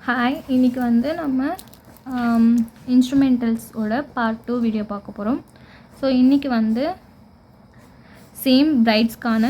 Hi, இன்றைக்கி வந்து நம்ம இன்ஸ்ட்ருமெண்டல்ஸோட பார்ட் 2 வீடியோ பார்க்க போகிறோம். ஸோ இன்றைக்கி வந்து சேம் பிரைட்ஸ்க்கான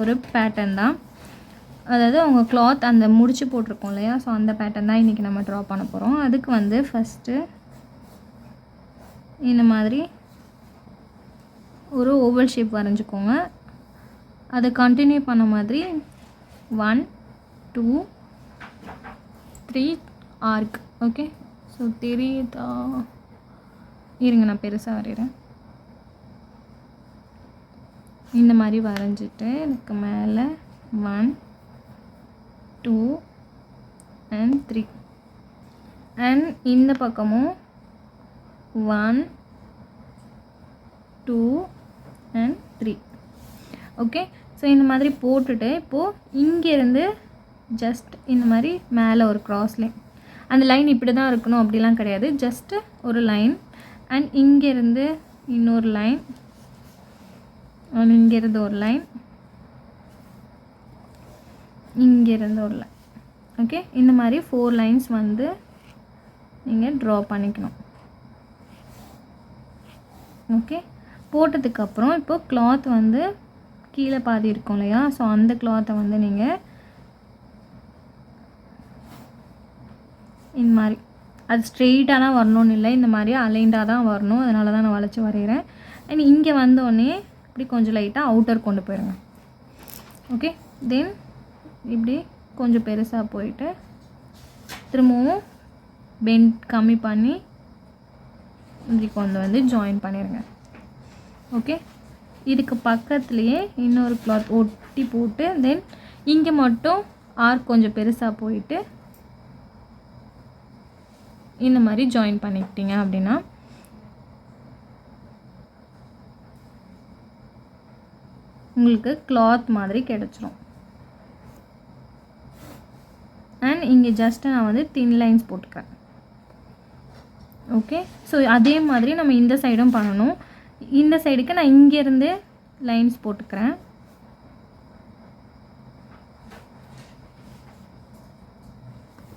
ஒரு பேட்டர்ன் தான். அதாவது அவங்க கிளாத் அந்த முடிச்சு போட்டிருக்கோம் இல்லையா, ஸோ அந்த பேட்டர்ன் தான் இன்றைக்கி நம்ம ட்ரா பண்ண போகிறோம். அதுக்கு வந்து ஃபஸ்ட்டு இந்த மாதிரி ஒரு ஓவல் ஷேப் வரைஞ்சிக்கோங்க. அதை கண்டினியூ பண்ண மாதிரி 1 2 3 ஆர்க். ஓகே, ஸோ தெரியுதா? இருங்க, நான் பெருசாக வரைகிறேன். இந்த மாதிரி வரைஞ்சிட்டு இதுக்கு மேலே 1 2 and 3 அண்ட் இந்த பக்கமும் 1 2 and 3. ஓகே, ஸோ இந்த மாதிரி போட்டுட்டு இப்போது இங்கேருந்து ஜஸ்ட் இந்த மாதிரி மேலே ஒரு க்ராஸ் லைன். அந்த லைன் இப்படி தான் இருக்கணும் அப்படிலாம் கிடையாது, ஜஸ்ட்டு ஒரு லைன். அண்ட் இங்கேருந்து இன்னொரு லைன், இங்கேருந்து ஒரு லைன், இங்கேருந்து ஒரு லைன். ஓகே, இந்த மாதிரி 4 லைன்ஸ் வந்து நீங்கள் ட்ரா பண்ணிக்கணும். ஓகே, போட்டதுக்கப்புறம் இப்போது கிளாத் வந்து கீழே பாதி இருக்கும் இல்லையா, ஸோ அந்த கிளாத்தை வந்து நீங்கள் இந்த மாதிரி, அது ஸ்ட்ரெயிட்டாக தான் வரணும்னு இல்லை, இந்த மாதிரி அலைண்டாக தான் வரணும். அதனால தான் நான் வளைச்சி வரைகிறேன். அண்ட் இங்கே வந்தோடனே இப்படி கொஞ்சம் லைட்டாக அவுட்டர் கொண்டு போயிடுங்க. ஓகே, தென் இப்படி கொஞ்சம் பெருசாக போயிட்டு திரும்பவும் பெண்ட் கம்மி பண்ணி இப்படி கொண்டு வந்து ஜாயின் பண்ணிடுங்க. ஓகே, இதுக்கு பக்கத்துலேயே இன்னொரு கிளாத் ஒட்டி போட்டு தென் இங்கே மட்டும் ஆர்க் கொஞ்சம் பெருசாக போயிட்டு இந்த மாதிரி ஜாயின் பண்ணிக்கிட்டீங்க அப்படின்னா உங்களுக்கு கிளாத் மாதிரி கிடச்சிரும். அண்ட் இங்கே ஜஸ்ட்டு நான் வந்து தின் லைன்ஸ் போட்டுக்கிறேன். ஓகே, ஸோ அதே மாதிரி நம்ம இந்த சைடும் பண்ணணும். இந்த சைடுக்கு நான் இங்கேருந்து லைன்ஸ் போட்டுக்கிறேன்.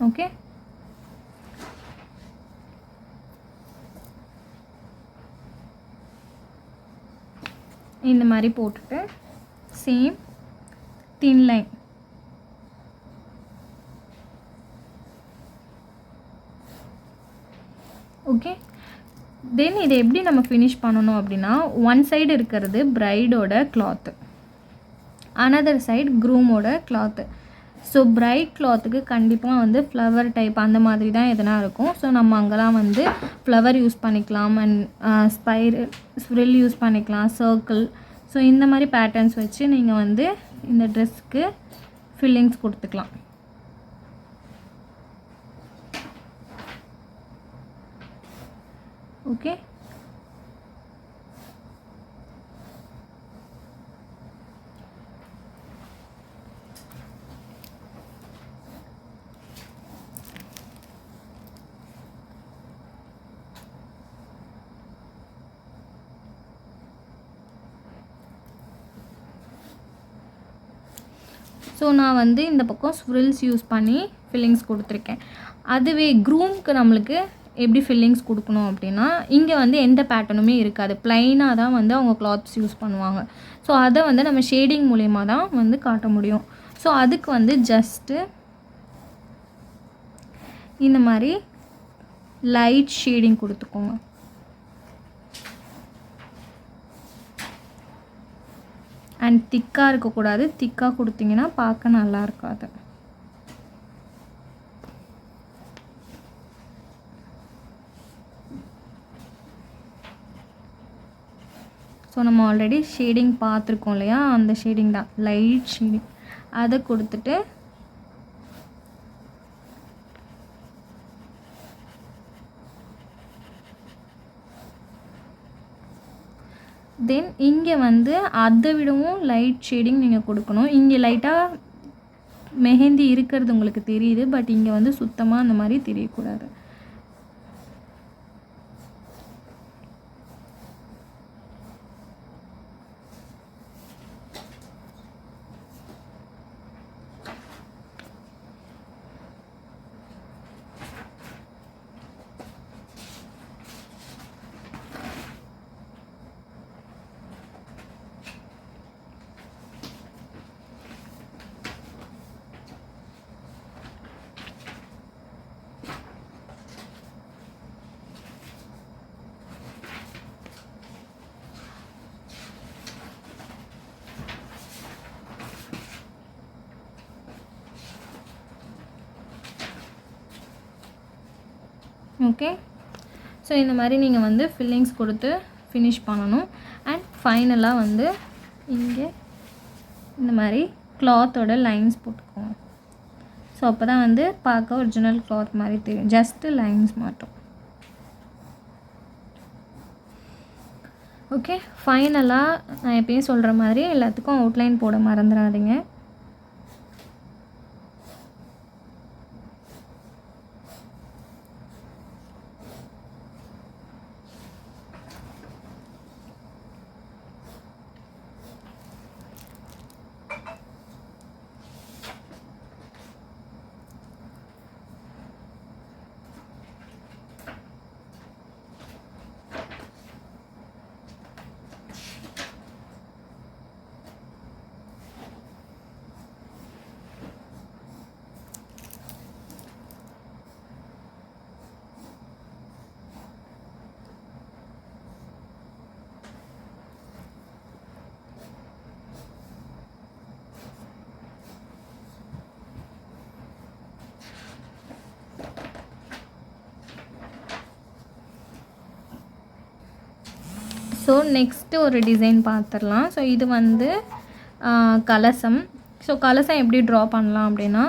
ஓகே, இந்த மாதிரி போட்டுட்டு same thin line. Okay, then இதை எப்படி நம்ம ஃபினிஷ் பண்ணணும் அப்படின்னா, ஒன் சைடு இருக்கிறது பிரைடோட கிளாத்து, அனதர் சைடு க்ரூமோட கிளாத்து. ஸோ பிரைட் கிளாத்துக்கு கண்டிப்பாக வந்து ஃப்ளவர் டைப் அந்த மாதிரி தான் எதனா இருக்கும். ஸோ நம்ம அங்கெல்லாம் வந்து ஃப்ளவர் யூஸ் பண்ணிக்கலாம் அண்ட் ஸ்பிரில் யூஸ் பண்ணிக்கலாம், சர்க்கிள். ஸோ இந்த மாதிரி பேட்டர்ன்ஸ் வச்சு நீங்கள் வந்து இந்த ட்ரெஸ்க்கு ஃபில்லிங்ஸ் கொடுத்துக்கலாம். ஓகே, ஸோ நான் வந்து இந்த பக்கம் ஸ்ப்ரில்ஸ் யூஸ் பண்ணி ஃபில்லிங்ஸ் கொடுத்துருக்கேன். அதுவே க்ரூம்க்கு நம்மளுக்கு எப்படி ஃபில்லிங்ஸ் கொடுக்கணும் அப்படின்னா, இங்கே வந்து எந்த பேட்டர்னுமே இருக்காது, ப்ளைனாக தான் வந்து அவங்க கிளாத்ஸ் யூஸ் பண்ணுவாங்க. ஸோ அதை வந்து நம்ம ஷேடிங் மூலயமா தான் வந்து காட்ட முடியும். ஸோ அதுக்கு வந்து ஜஸ்ட்டு இந்த மாதிரி லைட் ஷேடிங் கொடுத்துக்கோங்க. அண்ட் திக்காக இருக்கக்கூடாது, திக்காக கொடுத்தீங்கன்னா பார்க்க நல்லா இருக்காது. ஸோ நம்ம ஆல்ரெடி ஷேடிங் பார்த்துருக்கோம் இல்லையா, அந்த ஷேடிங் தான் லைட் ஷேடிங். அதை கொடுத்துட்டு தென் இங்கே வந்து அதை விடவும் லைட் ஷேடிங் நீங்கள் கொடுக்கணும். இங்கே லைட்டாக மெஹந்தி இருக்கிறது உங்களுக்கு தெரியுது, பட் இங்கே வந்து சுத்தமாக அந்த மாதிரி தெரியக்கூடாது. ஓகே. ஸோ இந்த மாதிரி நீங்கள் வந்து ஃபில்லிங்ஸ் கொடுத்து ஃபினிஷ் பண்ணணும். அண்ட் ஃபைனலாக வந்து இங்கே இந்த மாதிரி கிளாத்தோட லைன்ஸ் போட்டுக்கோங்க. ஸோ அப்போ தான் வந்து பார்க்க ஒரிஜினல் கிளாத் மாதிரி தெரியும். ஜஸ்ட்டு லைன்ஸ் மட்டும். ஓகே. ஃபைனலாக நான் எப்பயும் சொல்கிற மாதிரி எல்லாத்துக்கும் அவுட்லைன் போட மறந்துடாதீங்க. ஸோ நெக்ஸ்ட்டு ஒரு டிசைன் பார்த்துடலாம். ஸோ இது வந்து கலசம். ஸோ கலசம் எப்படி ட்ரா பண்ணலாம் அப்படின்னா,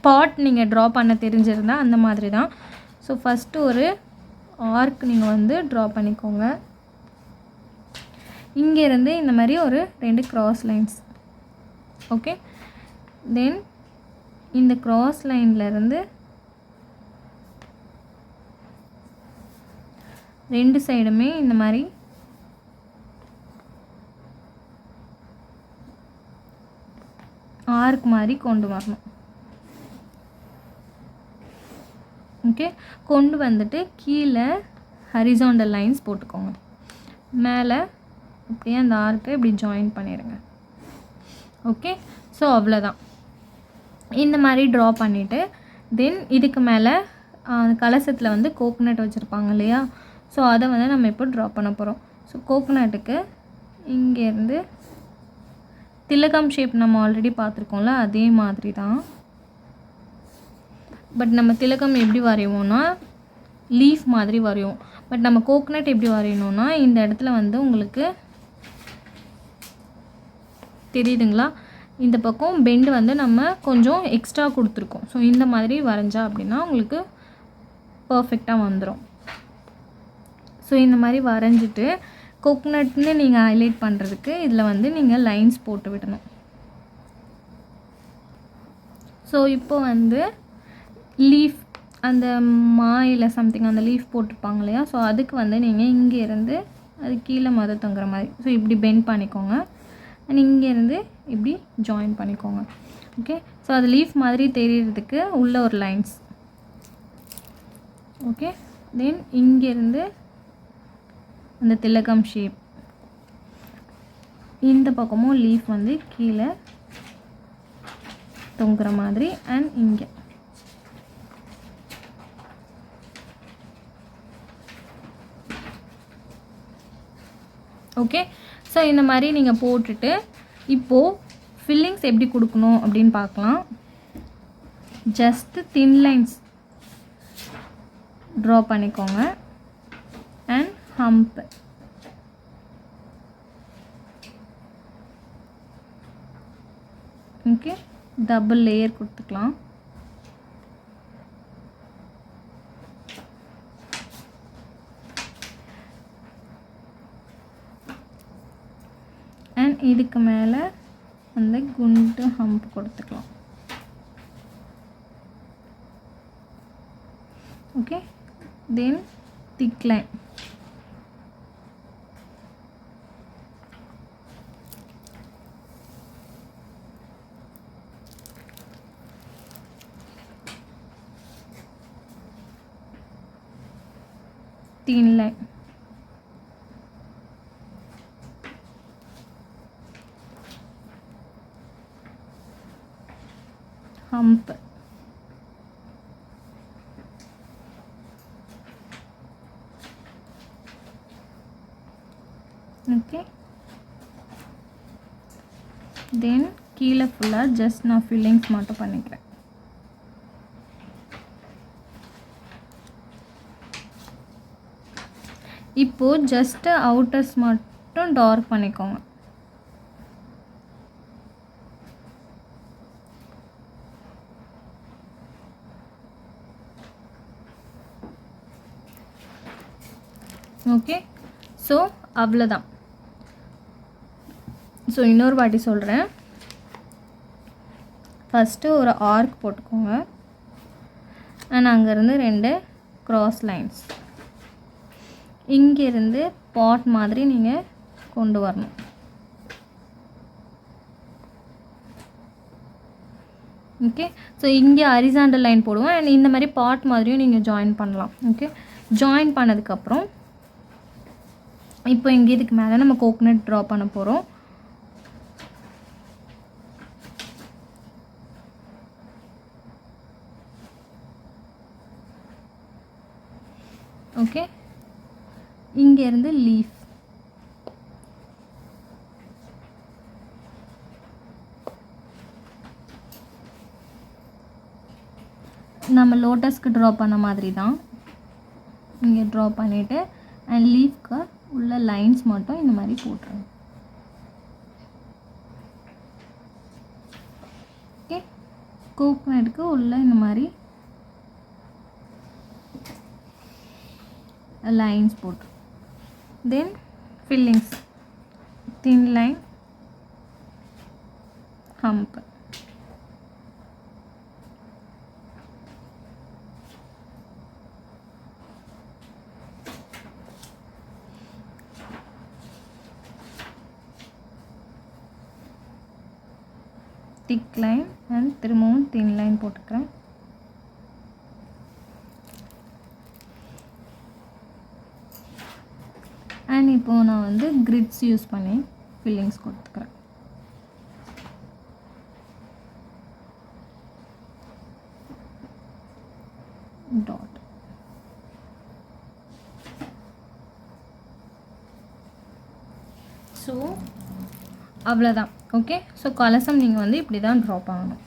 பாட் நீங்கள் ட்ரா பண்ண தெரிஞ்சிருந்தால் அந்த மாதிரி தான். ஸோ ஃபஸ்ட்டு ஒரு ஆர்க் நீங்கள் வந்து ட்ரா பண்ணிக்கோங்க. இங்கேருந்து இந்த மாதிரி ஒரு 2 கிராஸ் லைன்ஸ். ஓகே. தென் இந்த கிராஸ் லைன்லேருந்து 2 சைடுமே இந்த மாதிரி ஆர்க் மாதிரி கொண்டு வரணும். ஓகே. கொண்டு வந்துட்டு கீழே ஹரிசாண்டல் லைன்ஸ் போட்டுக்கோங்க. மேலே அப்படியே அந்த ஆர்க்கை இப்படி ஜாயின் பண்ணிடுங்க. ஓகே. ஸோ அவ்வளோதான். இந்த மாதிரி ட்ரா பண்ணிவிட்டு தென் இதுக்கு மேலே கலசத்தில் வந்து கோகோனட் வச்சுருப்பாங்க இல்லையா? ஸோ அதை வந்து நம்ம இப்போ ட்ரா பண்ண போகிறோம். ஸோ கோகோனட்டுக்கு இங்கேருந்து திலகம் ஷேப் நம்ம ஆல்ரெடி பார்த்துருக்கோம்ல, அதே மாதிரி தான். பட் நம்ம திலகம் எப்படி வரைவோம்னா லீஃப் மாதிரி வரைவோம். பட் நம்ம கோகோனட் எப்படி வரையணும்னா இந்த இடத்துல வந்து உங்களுக்கு தெரியுதுங்களா, இந்த பக்கம் பெண்டு வந்து நம்ம கொஞ்சம் எக்ஸ்ட்ரா கொடுத்துருக்கோம். ஸோ இந்த மாதிரி வரைஞ்சா அப்படின்னா உங்களுக்கு பர்ஃபெக்டாக வந்துடும். ஸோ இந்த மாதிரி வரைஞ்சிட்டு கோகோனட்னு நீங்கள் ஹைலைட் பண்ணுறதுக்கு இதில் வந்து நீங்கள் லைன்ஸ் போட்டு விடணும். ஸோ இப்போ வந்து லீஃப் அந்த மாயில் சம்திங் அந்த லீஃப் போட்டிருப்பாங்க இல்லையா? ஸோ அதுக்கு வந்து நீங்கள் இங்கேருந்து அது கீழே மொதல் தொங்குற மாதிரி ஸோ இப்படி பெண்ட் பண்ணிக்கோங்க. அண்ட் இங்கேருந்து இப்படி ஜாயின் பண்ணிக்கோங்க. ஓகே. ஸோ அது லீஃப் மாதிரி தெரிகிறதுக்கு உள்ள ஒரு லைன்ஸ். ஓகே. தென் இங்கேருந்து அந்த திலகம் ஷேப், இந்த பக்கமும் லீஃப் வந்து கீழே தொங்குற மாதிரி அண்ட் இங்கே. ஓகே. ஸோ இந்த மாதிரி நீங்கள் போட்டுட்டு இப்போது ஃபில்லிங்ஸ் எப்படி கொடுக்கணும் அப்படின்னு பார்க்கலாம். ஜஸ்ட்டு தின் லைன்ஸ் ட்ரா பண்ணிக்கோங்க and hump. Okay. Double layer கொடுத்துக்கலாம். அண்ட் இதுக்கு மேலே அந்த குண்டு ஹம்ப் கொடுத்துக்கலாம். Okay. Then thick line. thin line. hump. Okay. Then கீழே ஃபுல்லாக ஜஸ்ட் நான் ஃபில்லிங்ஸ் மட்டும் பண்ணிக்கிறேன். இப்போது ஜஸ்ட்டு அவுட்டர்ஸ் மட்டும் டார்க் பண்ணிக்கோங்க. ஓகே, ஸோ அவ்வளோதான். ஸோ இன்னொரு வாட்டி சொல்கிறேன். ஃபஸ்ட்டு ஒரு ஆர்க் போட்டுக்கோங்க. அண்ட் அங்கேருந்து 2 க்ராஸ் லைன்ஸ். இங்கேருந்து பாட் மாதிரி நீங்கள் கொண்டு வரணும். ஓகே, ஸோ இங்கே ஹரிசாண்டல் லைன் போடுவோம். அண்ட் இந்த மாதிரி பாட் மாதிரியும் நீங்கள் ஜாயின் பண்ணலாம். ஓகே, ஜாயின் பண்ணதுக்கப்புறம் இப்போ இங்கே இதுக்கு மேலே நம்ம கோகனட் ட்ரா பண்ண போகிறோம். ஓகே, இங்கேருந்து லீஃப். நம்ம லோட்டஸ்க்கு ட்ரா பண்ண மாதிரி தான் இங்கே ட்ரா பண்ணிவிட்டு அண்ட் லீஃப்க்கு உள்ள லைன்ஸ் மட்டும் இந்த மாதிரி போட்டுருங்க. ஓகே, கோகனட்டுக்கு உள்ள இந்த மாதிரி lines போட்டு then fillings thin line hump. thick line and திரும்பவும் thin line போட்டுக்கிறேன். அண்ட் இப்போது நான் வந்து கிரிட்ஸ் யூஸ் பண்ணி ஃபில்லிங்ஸ் கொடுத்துக்கிறேன். டாட். ஸோ அவ்வளோதான். ஓகே, ஸோ கலசம் நீங்கள் வந்து இப்படி தான் ட்ரா பண்ணணும்.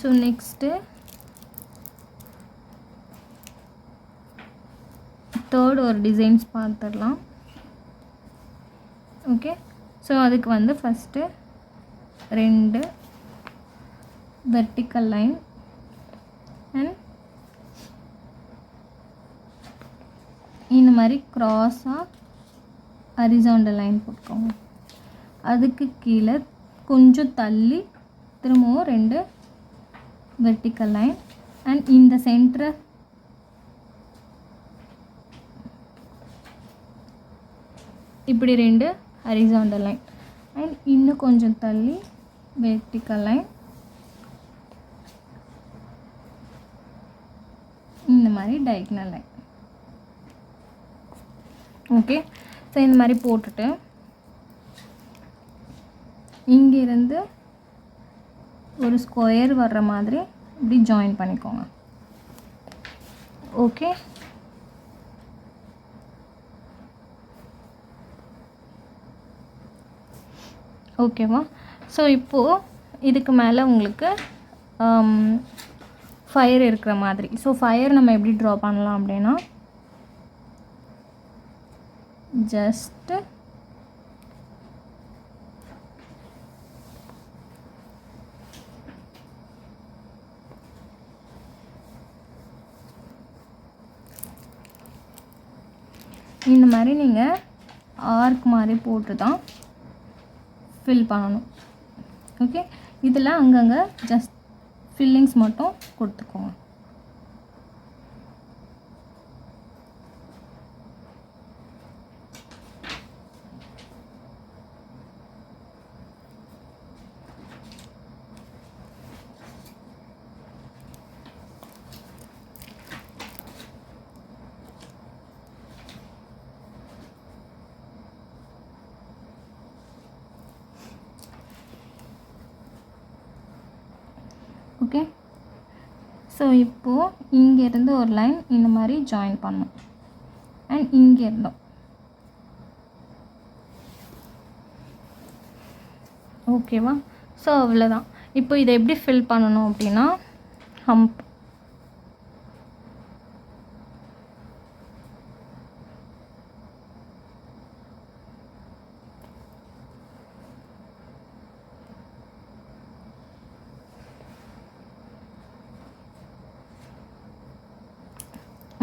ஸோ நெக்ஸ்ட்டு தேர்ட் ஒரு டிசைன்ஸ் பார்த்துடலாம். ஓகே, ஸோ அதுக்கு வந்து ஃபஸ்ட்டு 2 வெர்டிக்கல் லைன் அண்ட் இந்த மாதிரி க்ராஸாக ஹரிசாண்டல் லைன் போட்டுக்கோங்க. அதுக்கு கீழே கொஞ்சம் தள்ளி திரும்பவும் 2 வெர்டிக்கல் லைன் அண்ட் இந்த சென்டரை இப்படி 2 ஹரிசாண்டல் லைன் அண்ட் இன்னும் கொஞ்சம் தள்ளி வெர்டிக்கல் லைன் இந்த மாதிரி டயகனல் லைன். ஓகே, ஸோ இந்த மாதிரி போட்டுட்டு இங்கேருந்து ஒரு ஸ்கொயர் வர்ற மாதிரி இப்படி ஜாயின் பண்ணிக்கோங்க. ஓகே, ஓகேவா? ஸோ இப்போது இதுக்கு மேலே உங்களுக்கு ஃபயர் இருக்கிற மாதிரி. ஸோ ஃபயர் நம்ம எப்படி ட்ரா பண்ணலாம் அப்படின்னா ஜஸ்ட்டு இந்த மாதிரி நீங்கள் ஆர்க் மாதிரி போட்டு தான் ஃபில் பண்ணணும். ஓகே, இதில் அங்கங்கே ஜஸ்ட் ஃபில்லிங்ஸ் மட்டும் கொடுத்துக்கோங்க. ஓகே, ஸோ இப்போது இங்கேருந்து ஒரு லைன் இந்த மாதிரி ஜாயின் பண்ணணும் அண்ட் இங்கே இருந்தோம். ஓகேவா? ஸோ அவ்வளோதான். இப்போ இதை எப்படி ஃபில் பண்ணணும் அப்படின்னா ஹம்ப்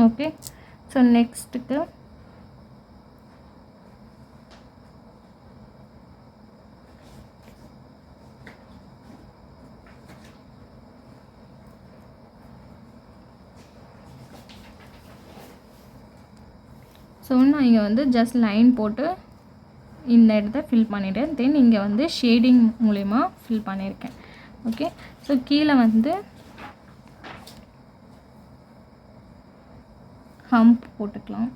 ஓகே. ஸோ நெக்ஸ்ட்டுக்கு ஸோ நான் இங்கே வந்து ஜஸ்ட் லைன் போட்டு இந்த இடத்த ஃபில் பண்ணிவிட்டேன். தென் இங்கே வந்து ஷேடிங் மூலயமா ஃபில் பண்ணியிருக்கேன். ஓகே. ஸோ கீழே வந்து ஹம்ப் போட்டுக்கலாம்.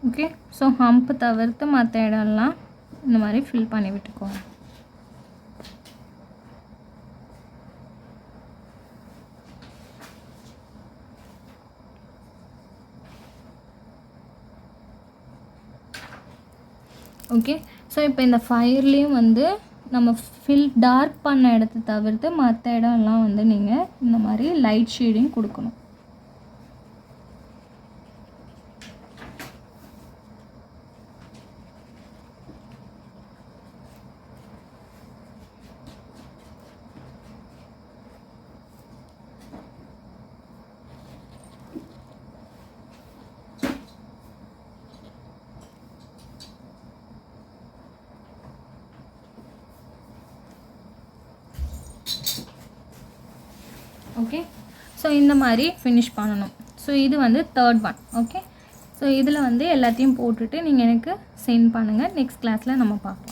ஓகே. ஸோ ஹம்ப் தவிர்த்து மற்ற இடம்லாம் இந்த மாதிரி ஃபில் பண்ணி விட்டுக்கோங்க. ஓகே. ஸோ இப்போ இந்த ஃபயர்லேயும் வந்து நம்ம டார்க் பண்ண இடத்த தவிர்த்து மற்ற இடம்லாம் வந்து நீங்கள் இந்த மாதிரி லைட் ஷேடிங் கொடுக்கணும். ஓகே. ஸோ இந்த மாதிரி ஃபினிஷ் பண்ணணும். ஸோ இது வந்து தேர்ட் ஒன். ஓகே. ஸோ இதில் வந்து எல்லாத்தையும் போட்டுட்டு நீங்கள் எனக்கு சென்ட் பண்ணுங்கள். நெக்ஸ்ட் கிளாஸில் நம்ம பார்க்கலாம்.